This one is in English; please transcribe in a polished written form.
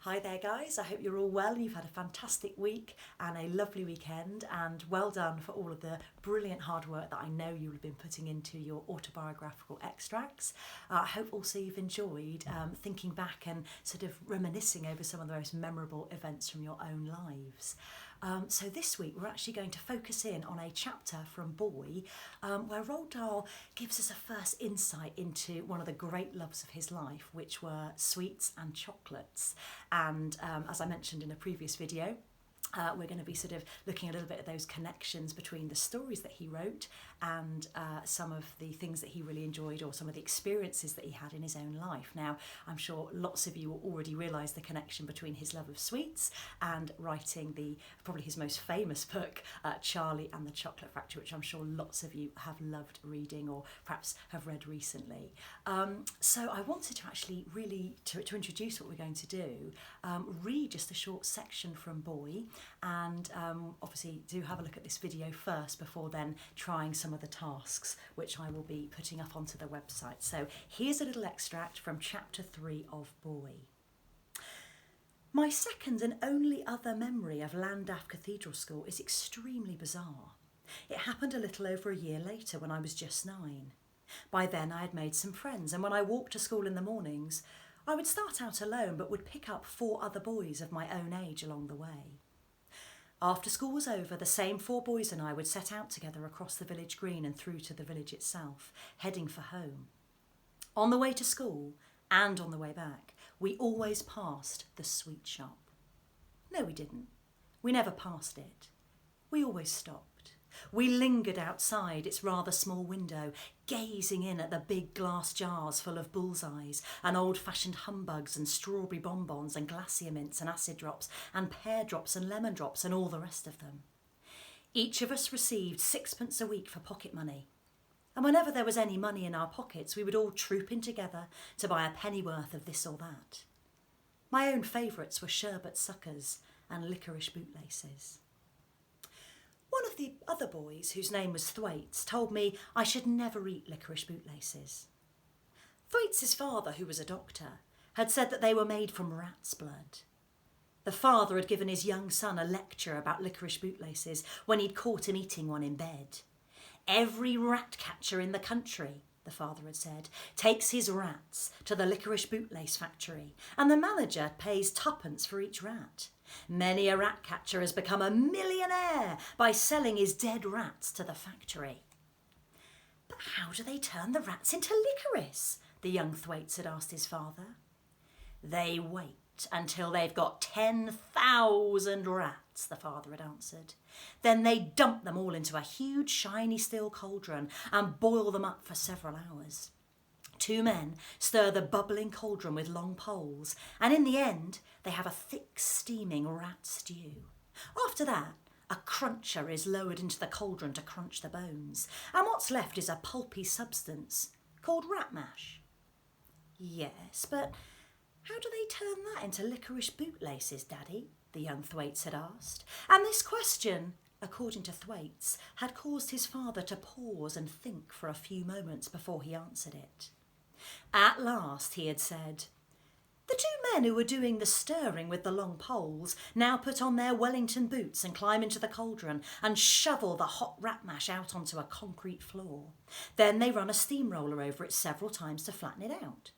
Hi there guys, I hope you're all well and you've had a fantastic week and a lovely weekend, and well done for all of the brilliant hard work that I know you'll have been putting into your autobiographical extracts. I hope also you've enjoyed thinking back and sort of reminiscing over some of the most memorable events from your own lives. So this week we're actually going to focus in on a chapter from Boy where Roald Dahl gives us a first insight into one of the great loves of his life, which were sweets and chocolates. And as I mentioned in a previous video, we're going to be sort of looking a little bit at those connections between the stories that he wrote and some of the things that he really enjoyed, or some of the experiences that he had in his own life. Now, I'm sure lots of you will already realise the connection between his love of sweets and writing probably his most famous book, Charlie and the Chocolate Factory, which I'm sure lots of you have loved reading or perhaps have read recently. So I wanted to actually really, to introduce what we're going to do, read just a short section from Boy, and obviously do have a look at this video first before then trying some of the tasks which I will be putting up onto the website. So here's a little extract from chapter 3 of Boy. My second and only other memory of Llandaff Cathedral School is extremely bizarre. It happened a little over a year later when I was just 9. By then I had made some friends, and when I walked to school in the mornings, I would start out alone but would pick up 4 other boys of my own age along the way. After school was over, the same 4 boys and I would set out together across the village green and through to the village itself, heading for home. On the way to school and on the way back, we always passed the sweet shop. No, we didn't. We never passed it. We always stopped. We lingered outside its rather small window, gazing in at the big glass jars full of bullseyes and old-fashioned humbugs and strawberry bonbons and glacier mints and acid drops and pear drops and lemon drops and all the rest of them. Each of us received 6pence a week for pocket money, and whenever there was any money in our pockets, we would all troop in together to buy a pennyworth of this or that. My own favourites were sherbet suckers and licorice bootlaces. One of the other boys, whose name was Thwaites, told me I should never eat licorice bootlaces. Thwaites' father, who was a doctor, had said that they were made from rat's blood. The father had given his young son a lecture about licorice bootlaces when he'd caught him eating one in bed. Every rat catcher in the country, the father had said, takes his rats to the licorice bootlace factory, and the manager pays 2pence for each rat. Many a rat catcher has become a millionaire by selling his dead rats to the factory. But how do they turn the rats into licorice? The young Thwaites had asked his father. They wait until they've got 10,000 rats, the father had answered. Then they dump them all into a huge shiny steel cauldron and boil them up for several hours. 2 men stir the bubbling cauldron with long poles, and in the end they have a thick steaming rat stew. After that, a cruncher is lowered into the cauldron to crunch the bones, and what's left is a pulpy substance called rat mash. Yes, but how do they turn that into licorice bootlaces, Daddy? The young Thwaites had asked, and this question, according to Thwaites, had caused his father to pause and think for a few moments before he answered it. At last he had said, The 2 men who were doing the stirring with the long poles now put on their Wellington boots and climb into the cauldron and shovel the hot rat mash out onto a concrete floor. Then they run a steamroller over it several times to flatten it out.